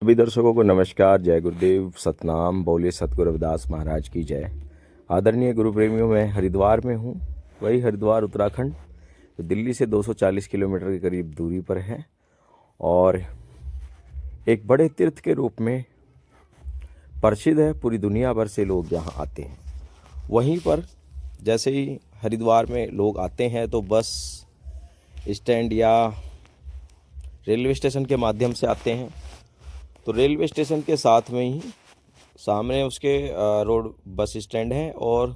सभी दर्शकों को नमस्कार। जय गुरुदेव, सतनाम, बोले सतगुरु रविदास महाराज की जय। आदरणीय गुरु प्रेमियों, मैं हरिद्वार में हूँ। वही हरिद्वार उत्तराखंड, जो दिल्ली से 240 किलोमीटर के करीब दूरी पर है और एक बड़े तीर्थ के रूप में प्रसिद्ध है। पूरी दुनिया भर से लोग यहाँ आते हैं। वहीं पर जैसे ही हरिद्वार में लोग आते हैं तो बस स्टैंड या रेलवे स्टेशन के माध्यम से आते हैं। तो रेलवे स्टेशन के साथ में ही सामने उसके रोड बस स्टैंड है और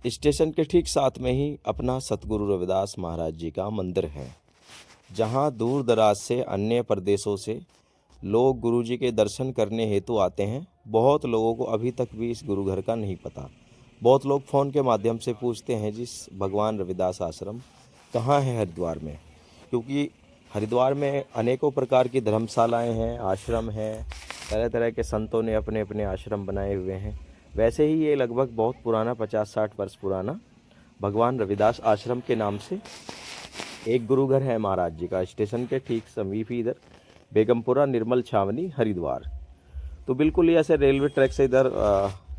स्टेशन के ठीक साथ में ही अपना सतगुरु रविदास महाराज जी का मंदिर है, जहाँ दूर दराज से अन्य प्रदेशों से लोग गुरु जी के दर्शन करने हेतु आते हैं। बहुत लोगों को अभी तक भी इस गुरु घर का नहीं पता। बहुत लोग फ़ोन के माध्यम से पूछते हैं जिस भगवान रविदास आश्रम कहाँ है हरिद्वार में, क्योंकि हरिद्वार में अनेकों प्रकार की धर्मशालाएं हैं, आश्रम हैं, तरह तरह के संतों ने अपने अपने आश्रम बनाए हुए हैं। वैसे ही ये लगभग बहुत पुराना 50-60 वर्ष पुराना भगवान रविदास आश्रम के नाम से एक गुरु घर है महाराज जी का। स्टेशन के ठीक समीप ही इधर बेगमपुरा निर्मल छावनी हरिद्वार। तो बिल्कुल ही ऐसे रेलवे ट्रैक से इधर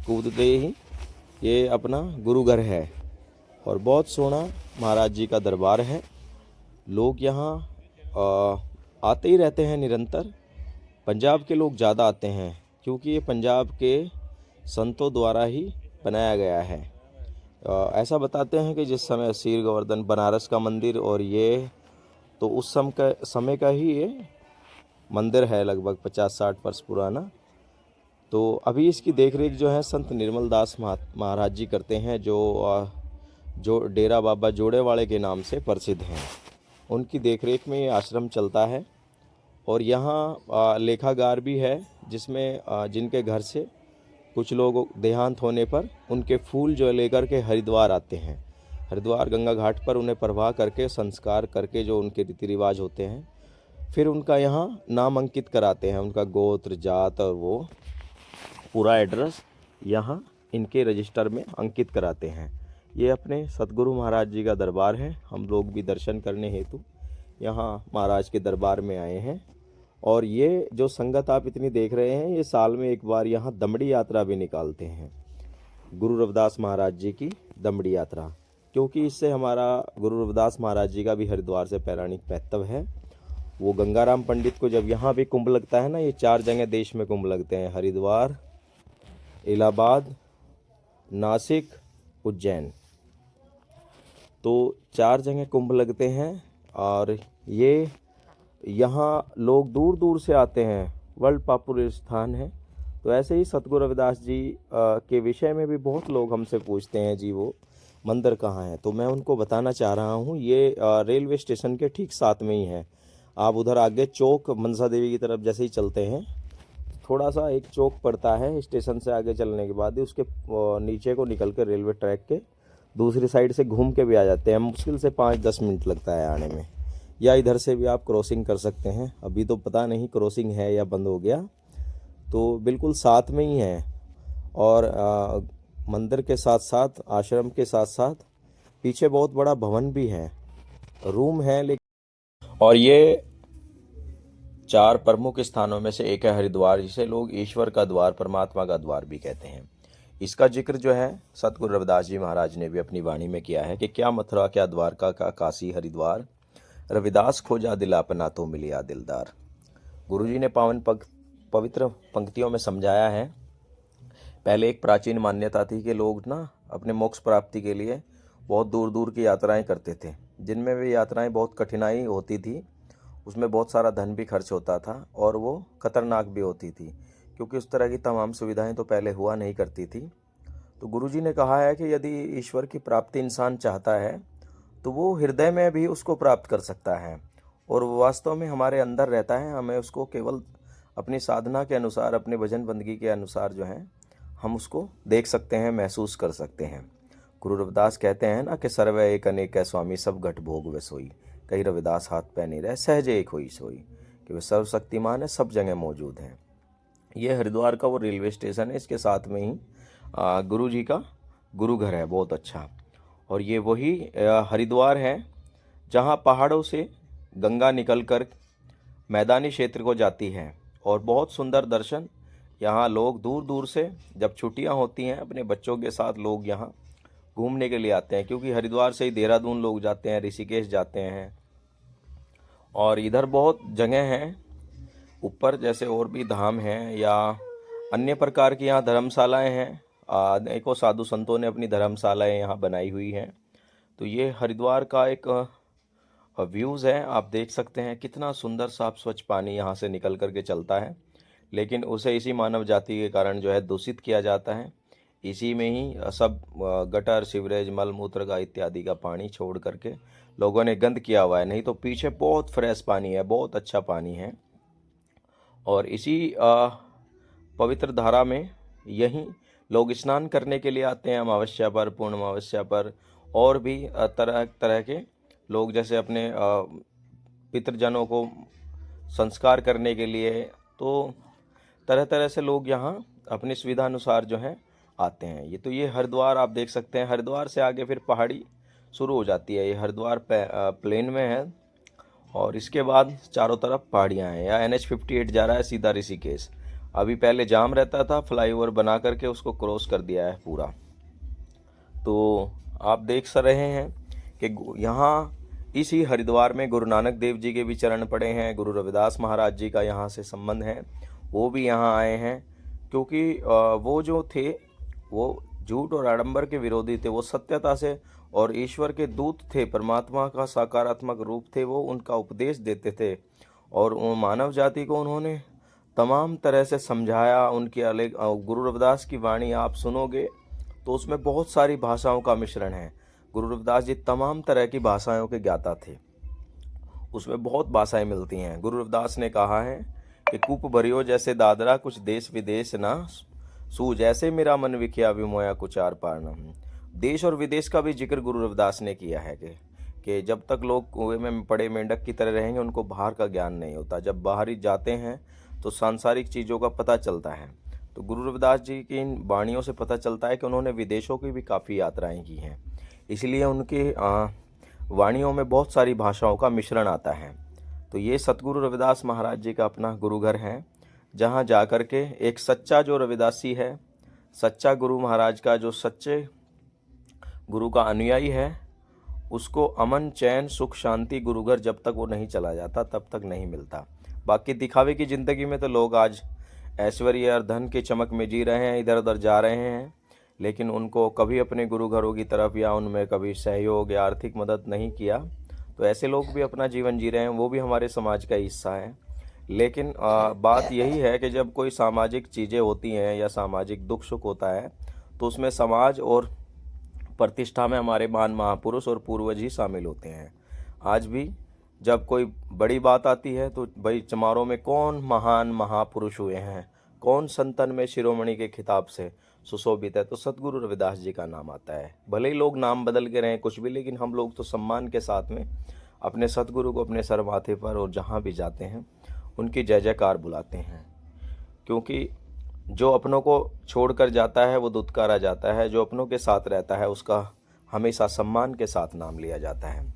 कूदते ही ये अपना गुरु घर है और बहुत सोहना महाराज जी का दरबार है। लोग यहाँ आते ही रहते हैं निरंतर। पंजाब के लोग ज़्यादा आते हैं क्योंकि ये पंजाब के संतों द्वारा ही बनाया गया है। ऐसा बताते हैं कि जिस समय सीर गोवर्धन बनारस का मंदिर और ये तो उस समय का ही ये मंदिर है, लगभग 50-60 वर्ष पुराना। तो अभी इसकी देखरेख जो है संत निर्मल दास महाराज जी करते हैं, जो डेरा बाबा जोड़ेवाड़े के नाम से प्रसिद्ध हैं। उनकी देखरेख में ये आश्रम चलता है और यहाँ लेखागार भी है, जिसमें जिनके घर से कुछ लोग देहांत होने पर उनके फूल जो लेकर के हरिद्वार आते हैं। हरिद्वार गंगा घाट पर उन्हें प्रवाह करके संस्कार करके जो उनके रीति रिवाज होते हैं, फिर उनका यहाँ नाम अंकित कराते हैं, उनका गोत्र जात और वो पूरा एड्रेस यहाँ इनके रजिस्टर में अंकित कराते हैं। ये अपने सतगुरु महाराज जी का दरबार है। हम लोग भी दर्शन करने हेतु यहाँ महाराज के दरबार में आए हैं। और ये जो संगत आप इतनी देख रहे हैं, ये साल में एक बार यहाँ दमड़ी यात्रा भी निकालते हैं, गुरु रविदास महाराज जी की दमड़ी यात्रा, क्योंकि इससे हमारा गुरु रविदास महाराज जी का भी हरिद्वार से पौराणिक महत्व है। वो गंगाराम पंडित को जब यहाँ भी कुंभ लगता है ना, ये 4 जगह देश में कुंभ लगते हैं, हरिद्वार, इलाहाबाद, नासिक, उज्जैन। तो 4 जगह कुंभ लगते हैं और ये यहाँ लोग दूर दूर से आते हैं, वर्ल्ड पॉपुलर स्थान है। तो ऐसे ही सतगुरु रविदास जी के विषय में भी बहुत लोग हमसे पूछते हैं जी वो मंदिर कहाँ है। तो मैं उनको बताना चाह रहा हूँ, ये रेलवे स्टेशन के ठीक साथ में ही है। आप उधर आगे चौक मनसा देवी की तरफ जैसे ही चलते हैं, थोड़ा सा एक चौक पड़ता है, स्टेशन से आगे चलने के बाद ही उसके नीचे को निकल कर रेलवे ट्रैक के दूसरी साइड से घूम के भी आ जाते हैं। मुश्किल से 5-10 मिनट लगता है आने में, या इधर से भी आप क्रॉसिंग कर सकते हैं। अभी तो पता नहीं क्रॉसिंग है या बंद हो गया। तो बिल्कुल साथ में ही है और मंदिर के साथ साथ, आश्रम के साथ साथ पीछे बहुत बड़ा भवन भी है, रूम है। लेकिन और ये 4 प्रमुख स्थानों में से एक है हरिद्वार, जिसे लोग ईश्वर का द्वार, परमात्मा का द्वार भी कहते हैं। इसका जिक्र जो है सतगुरु रविदास जी महाराज ने भी अपनी वाणी में किया है कि क्या मथुरा क्या द्वारका का काशी हरिद्वार, रविदास खोजा दिल अपना तो मिलिया दिलदार। गुरु जी ने पवित्र पंक्तियों में समझाया है। पहले एक प्राचीन मान्यता थी कि लोग ना अपने मोक्ष प्राप्ति के लिए बहुत दूर दूर की यात्राएं करते थे, जिनमें वे यात्राएं बहुत कठिनाई होती थी, उसमें बहुत सारा धन भी खर्च होता था और वो खतरनाक भी होती थी, क्योंकि उस तरह की तमाम सुविधाएं तो पहले हुआ नहीं करती थी। तो गुरुजी ने कहा है कि यदि ईश्वर की प्राप्ति इंसान चाहता है तो वो हृदय में भी उसको प्राप्त कर सकता है, और वो वास्तव में हमारे अंदर रहता है। हमें उसको केवल अपनी साधना के अनुसार, अपने भजन बंदगी के अनुसार जो है हम उसको देख सकते हैं, महसूस कर सकते हैं। गुरु रविदास कहते हैं ना कि सर्वे एक अनेक है स्वामी, सब घट भोग वे सोई, कहीं रविदास हाथ पे नहीं रहे, सहज एक होई सोई, कि वे सर्वशक्तिमान है, सब जगह मौजूद हैं। ये हरिद्वार का वो रेलवे स्टेशन है, इसके साथ में ही गुरु जी का गुरु घर है, बहुत अच्छा। और ये वही हरिद्वार है जहाँ पहाड़ों से गंगा निकलकर मैदानी क्षेत्र को जाती है और बहुत सुंदर दर्शन। यहाँ लोग दूर दूर से जब छुट्टियाँ होती हैं अपने बच्चों के साथ लोग यहाँ घूमने के लिए आते हैं, क्योंकि हरिद्वार से ही देहरादून लोग जाते हैं, ऋषिकेश जाते हैं, और इधर बहुत जगह हैं ऊपर, जैसे और भी धाम हैं या अन्य प्रकार की यहाँ धर्मशालाएं हैं। अनेकों साधु संतों ने अपनी धर्मशालाएं यहाँ बनाई हुई हैं। तो ये हरिद्वार का एक व्यूज़ है, आप देख सकते हैं कितना सुंदर साफ स्वच्छ पानी यहाँ से निकल करके चलता है, लेकिन उसे इसी मानव जाति के कारण जो है दूषित किया जाता है। इसी में ही सब गटर सीवरेज मल मूत्र का इत्यादि का पानी छोड़ करके लोगों ने गंद किया हुआ है। नहीं तो पीछे बहुत फ्रेश पानी है, बहुत अच्छा पानी है। और इसी पवित्र धारा में यहीं लोग स्नान करने के लिए आते हैं अमावस्या पर, पूर्ण अमावस्या पर, और भी तरह तरह के लोग जैसे अपने पितृजनों को संस्कार करने के लिए। तो तरह तरह से लोग यहाँ अपनी सुविधा अनुसार जो है आते हैं। ये हरिद्वार आप देख सकते हैं। हरिद्वार से आगे फिर पहाड़ी शुरू हो जाती है। ये हरिद्वार प्लेन में है और इसके बाद चारों तरफ पहाड़ियाँ हैं। या NH-58 जा रहा है सीधा ऋषिकेश। अभी पहले जाम रहता था, फ्लाईओवर बना करके उसको क्रॉस कर दिया है पूरा। तो आप देख रहे हैं कि यहाँ इसी हरिद्वार में गुरु नानक देव जी के भी चरण पड़े हैं। गुरु रविदास महाराज जी का यहाँ से संबंध है, वो भी यहाँ आए हैं, क्योंकि वो जो थे वो झूठ और आडंबर के विरोधी थे। वो सत्यता से और ईश्वर के दूत थे, परमात्मा का साकारात्मक रूप थे। वो उनका उपदेश देते थे और वो मानव जाति को उन्होंने तमाम तरह से समझाया। उनकी अलग गुरु रविदास की वाणी आप सुनोगे तो उसमें बहुत सारी भाषाओं का मिश्रण है। गुरु रविदास जी तमाम तरह की भाषाओं के ज्ञाता थे, उसमें बहुत भाषाएं मिलती हैं। गुरु रविदास ने कहा है कि कूप भरियो जैसे दादरा, कुछ देश विदेश ना सूझ, ऐसे मेरा मन विख्या विमोया कुछ आर पार न। देश और विदेश का भी जिक्र गुरु रविदास ने किया है कि जब तक लोग कुएं में पड़े मेंढक की तरह रहेंगे उनको बाहर का ज्ञान नहीं होता। जब बाहर ही जाते हैं तो सांसारिक चीज़ों का पता चलता है। तो गुरु रविदास जी की इन वाणियों से पता चलता है कि उन्होंने विदेशों की भी काफ़ी यात्राएं की हैं, इसलिए उनकी वाणियों में बहुत सारी भाषाओं का मिश्रण आता है। तो ये सतगुरु रविदास महाराज जी का अपना गुरु घर है, जहाँ जा कर के एक सच्चा जो रविदासी है, सच्चा गुरु महाराज का जो सच्चे गुरु का अनुयायी है, उसको अमन चैन सुख शांति गुरु घर जब तक वो नहीं चला जाता तब तक नहीं मिलता। बाकी दिखावे की ज़िंदगी में तो लोग आज ऐश्वर्य और धन की चमक में जी रहे हैं, इधर उधर जा रहे हैं, लेकिन उनको कभी अपने गुरु घरों की तरफ या उनमें कभी सहयोग या आर्थिक मदद नहीं किया। तो ऐसे लोग भी अपना जीवन जी रहे हैं, वो भी हमारे समाज का हिस्सा है। लेकिन बात यही है कि जब कोई सामाजिक चीज़ें होती हैं या सामाजिक दुख सुख होता है तो उसमें समाज और प्रतिष्ठा में हमारे महान महापुरुष और पूर्वज ही शामिल होते हैं। आज भी जब कोई बड़ी बात आती है तो भाई समारोह में कौन महान महापुरुष हुए हैं, कौन संतन में शिरोमणि के खिताब से सुशोभित है, तो सतगुरु रविदास जी का नाम आता है। भले ही लोग नाम बदल के रहें कुछ भी, लेकिन हम लोग तो सम्मान के साथ में अपने सतगुरु को अपने सर माथे पर और जहाँ भी जाते हैं उनकी जय जयकार बुलाते हैं। क्योंकि जो अपनों को छोड़कर जाता है वो दुत्कारा जाता है, जो अपनों के साथ रहता है उसका हमेशा सम्मान के साथ नाम लिया जाता है।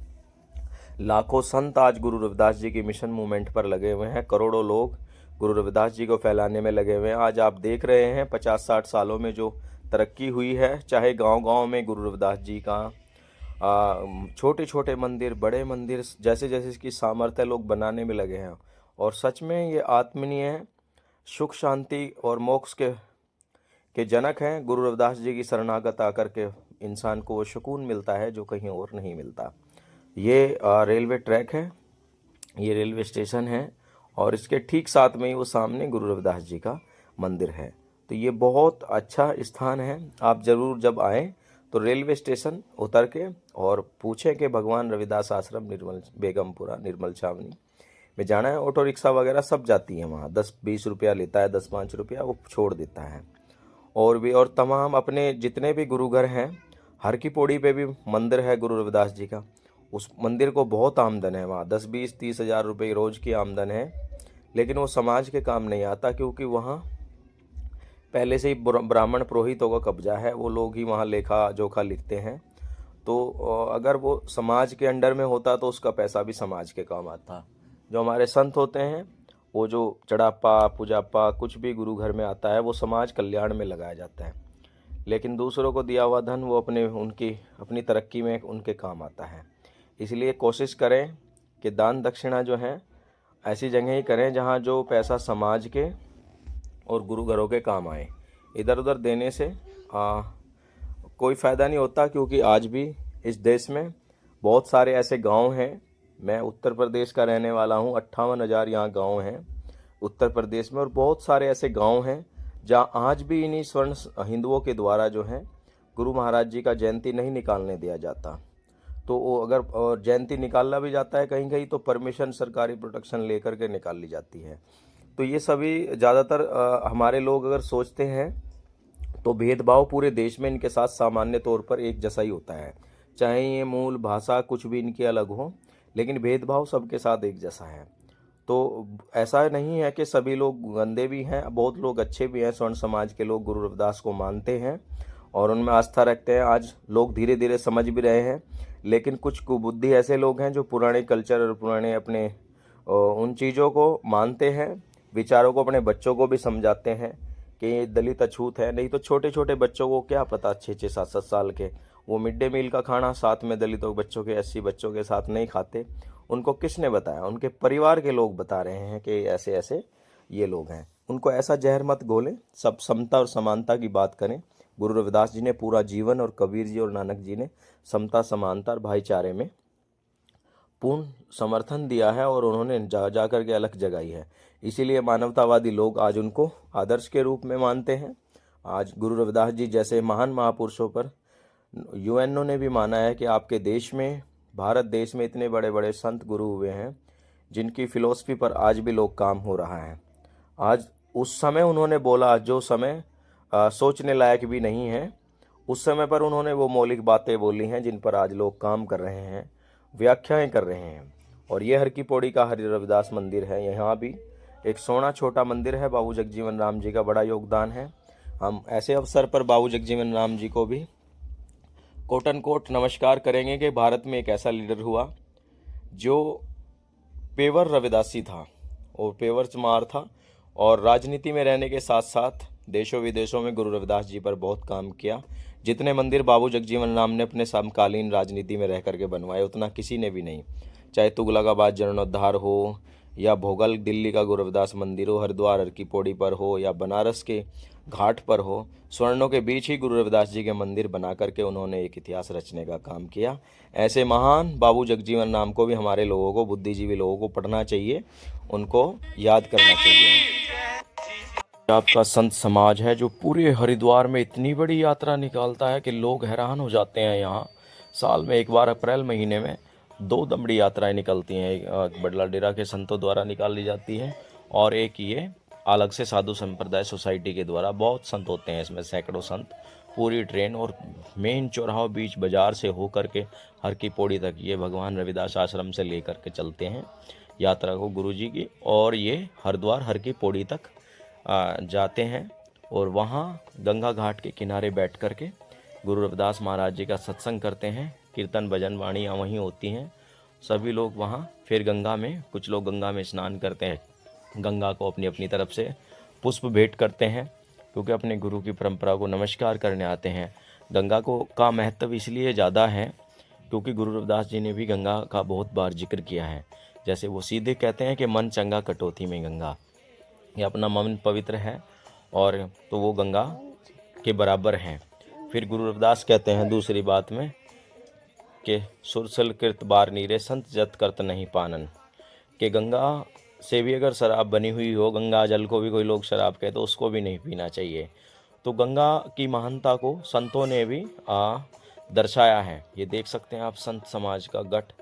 लाखों संत आज गुरु रविदास जी की मिशन मूवमेंट पर लगे हुए हैं, करोड़ों लोग गुरु रविदास जी को फैलाने में लगे हुए हैं। आज आप देख रहे हैं 50-60 सालों में जो तरक्की हुई है, चाहे गांव-गांव में गुरु रविदास जी का छोटे छोटे मंदिर, बड़े मंदिर, जैसे जैसे इसकी सामर्थ्य लोग बनाने में लगे हैं। और सच में ये आत्मीय सुख शांति और मोक्ष के जनक हैं। गुरु रविदास जी की शरणागत आकर के इंसान को वो सुकून मिलता है जो कहीं और नहीं मिलता। ये रेलवे ट्रैक है, ये रेलवे स्टेशन है, और इसके ठीक साथ में ही वो सामने गुरु रविदास जी का मंदिर है। तो ये बहुत अच्छा स्थान है। आप ज़रूर जब आएँ तो रेलवे स्टेशन उतर के और पूछें कि भगवान रविदास आश्रम निर्मल बेगमपुरा निर्मल छावनी में जाना है। ऑटो रिक्शा वगैरह सब जाती हैं वहाँ, 10-20 रुपया लेता है, 10-5 रुपया वो छोड़ देता है। और तमाम अपने जितने भी गुरु घर हैं, हर की पौड़ी पे भी मंदिर है गुरु रविदास जी का। उस मंदिर को बहुत आमदन है वहाँ, 10-20-30 हज़ार रुपये रोज़ की आमदन है, लेकिन वो समाज के काम नहीं आता, क्योंकि वहाँ पहले से ही ब्राह्मण पुरोहितों का कब्जा है। वो लोग ही वहाँ लेखा जोखा लिखते हैं। तो अगर वो समाज के अंडर में होता तो उसका पैसा भी समाज के काम आता। जो हमारे संत होते हैं वो जो चढ़ापा पूजापा कुछ भी गुरु घर में आता है वो समाज कल्याण में लगाया जाता है, लेकिन दूसरों को दिया हुआ धन वो अपनी तरक्की में उनके काम आता है। इसलिए कोशिश करें कि दान दक्षिणा जो है ऐसी जगह ही करें जहाँ जो पैसा समाज के और गुरु घरों के काम आए। इधर उधर देने से कोई फ़ायदा नहीं होता, क्योंकि आज भी इस देश में बहुत सारे ऐसे गांव हैं। मैं उत्तर प्रदेश का रहने वाला हूं, 58,000 यहाँ गांव हैं उत्तर प्रदेश में, और बहुत सारे ऐसे गांव हैं जहां आज भी इन्हीं स्वर्ण हिंदुओं के द्वारा जो है गुरु महाराज जी का जयंती नहीं निकालने दिया जाता। तो वो अगर और जयंती निकालना भी जाता है कहीं कहीं तो परमिशन सरकारी प्रोटेक्शन लेकर के निकाल ली जाती है। तो ये सभी ज़्यादातर हमारे लोग अगर सोचते हैं तो भेदभाव पूरे देश में इनके साथ सामान्य तौर पर एक जैसा ही होता है, चाहे ये मूल भाषा कुछ भी इनकी अलग हो, लेकिन भेदभाव सबके साथ एक जैसा है। तो ऐसा नहीं है कि सभी लोग गंदे भी हैं, बहुत लोग अच्छे भी हैं। स्वर्ण समाज के लोग गुरु रविदास को मानते हैं और उनमें आस्था रखते हैं। आज लोग धीरे धीरे समझ भी रहे हैं, लेकिन कुछ कुबुद्धि ऐसे लोग हैं जो पुराने कल्चर और पुराने अपने उन चीज़ों को मानते हैं, विचारों को अपने बच्चों को भी समझाते हैं कि ये दलित अछूत है। नहीं तो छोटे छोटे बच्चों को क्या पता, 6-6 7-7 साल के वो मिड डे मील का खाना साथ में दलितों बच्चों के 80 बच्चों के साथ नहीं खाते। उनको किसने बताया? उनके परिवार के लोग बता रहे हैं कि ऐसे ऐसे ये लोग हैं। उनको ऐसा जहर मत घोलें, सब समता और समानता की बात करें। गुरु रविदास जी ने पूरा जीवन और कबीर जी और नानक जी ने समता समानता और भाईचारे में पूर्ण समर्थन दिया है और उन्होंने जा कर के अलग जगाई है। इसीलिए मानवतावादी लोग आज उनको आदर्श के रूप में मानते हैं। आज गुरु रविदास जी जैसे महान महापुरुषों पर यूएनओ ने भी माना है कि आपके देश में, भारत देश में इतने बड़े बड़े संत गुरु हुए हैं जिनकी फिलॉसफी पर आज भी लोग काम हो रहा है। आज उस समय उन्होंने बोला जो समय सोचने लायक भी नहीं है, उस समय पर उन्होंने वो मौलिक बातें बोली हैं जिन पर आज लोग काम कर रहे हैं, व्याख्याएं कर रहे हैं। और ये हर की पौड़ी का हरि रविदास मंदिर है। यहाँ भी एक सोना छोटा मंदिर है, बाबू जगजीवन राम जी का बड़ा योगदान है। हम ऐसे अवसर पर बाबू जगजीवन राम जी को भी कोट एंड कोट नमस्कार करेंगे कि भारत में एक ऐसा लीडर हुआ जो पेवर रविदासी था और पेवर चमार था, और राजनीति में रहने के साथ साथ देशों विदेशों में गुरु रविदास जी पर बहुत काम किया। जितने मंदिर बाबू जगजीवन राम ने अपने समकालीन राजनीति में रह करके बनवाए उतना किसी ने भी नहीं। चाहे तुगलकाबाद जीर्णोद्धार हो, या भोगल दिल्ली का गुरु रविदास मंदिर हो, हरिद्वार हर की पौड़ी पर हो, या बनारस के घाट पर हो, स्वर्णों के बीच ही गुरु रविदास जी के मंदिर बना करके उन्होंने एक इतिहास रचने का काम किया। ऐसे महान बाबू जगजीवन राम को भी हमारे लोगों को, बुद्धिजीवी लोगों को पढ़ना चाहिए, उनको याद करना चाहिए। आपका संत समाज है जो पूरे हरिद्वार में इतनी बड़ी यात्रा निकालता है कि लोग हैरान हो जाते हैं। यहाँ साल में एक बार अप्रैल महीने में 2 दमड़ी यात्राएं निकलती हैं। एक बडला डेरा के संतों द्वारा निकाली जाती है और एक ये अलग से साधु संप्रदाय सोसाइटी के द्वारा। बहुत संत होते हैं इसमें, सैकड़ों संत, पूरी ट्रेन और मेन चौराहा बीच बाजार से होकर के हर की पौड़ी तक ये भगवान रविदास आश्रम से लेकर के चलते हैं यात्रा को गुरु जी की, और ये हरिद्वार हर की पौड़ी तक जाते हैं और वहाँ गंगा घाट के किनारे बैठ कर के गुरु रविदास महाराज जी का सत्संग करते हैं। कीर्तन भजन वाणियाँ वहीं होती हैं। सभी लोग वहाँ फिर गंगा में, कुछ लोग गंगा में स्नान करते हैं, गंगा को अपनी अपनी तरफ से पुष्प भेंट करते हैं क्योंकि अपने गुरु की परंपरा को नमस्कार करने आते हैं। गंगा को का महत्व इसलिए ज़्यादा है क्योंकि गुरु रविदास जी ने भी गंगा का बहुत बार जिक्र किया है। जैसे वो सीधे कहते हैं कि मन चंगा कटौती में गंगा, ये अपना मन पवित्र है और तो वो गंगा के बराबर हैं। फिर गुरु रविदास कहते हैं दूसरी बात में कि सुरसल कृत बार नीरे संत जत करत नहीं पानन, कि गंगा से भी अगर शराब बनी हुई हो, गंगा जल को भी कोई लोग शराब कहे तो उसको भी नहीं पीना चाहिए। तो गंगा की महानता को संतों ने भी दर्शाया है। ये देख सकते हैं आप संत समाज का गठ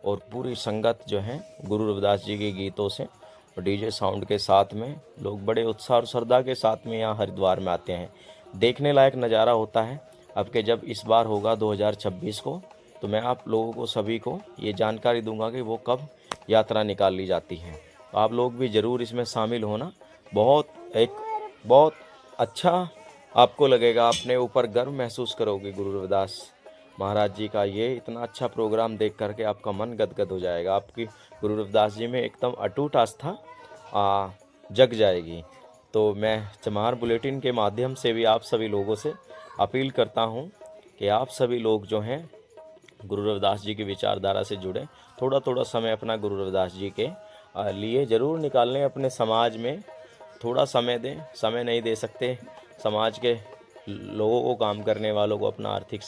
और पूरी संगत जो है गुरु रविदास जी के गीतों से और डीजे साउंड के साथ में लोग बड़े उत्साह और श्रद्धा के साथ में यहाँ हरिद्वार में आते हैं। देखने लायक नज़ारा होता है। अब के जब इस बार होगा 2026 को, तो मैं आप लोगों को सभी को ये जानकारी दूंगा कि वो कब यात्रा निकाल ली जाती है। तो आप लोग भी ज़रूर इसमें शामिल होना। बहुत अच्छा आपको लगेगा, अपने ऊपर गर्व महसूस करोगे गुरु रविदास महाराज जी का ये इतना अच्छा प्रोग्राम देख करके आपका मन गदगद हो जाएगा। आपकी गुरु रविदास जी में एकदम अटूट आस्था जग जाएगी। तो मैं चमार बुलेटिन के माध्यम से भी आप सभी लोगों से अपील करता हूँ कि आप सभी लोग जो हैं गुरु रविदास जी की विचारधारा से जुड़े, थोड़ा थोड़ा समय अपना गुरु रविदास जी के लिए ज़रूर निकालें, अपने समाज में थोड़ा समय दें। समय नहीं दे सकते, समाज के लोगों को, काम करने वालों को अपना आर्थिक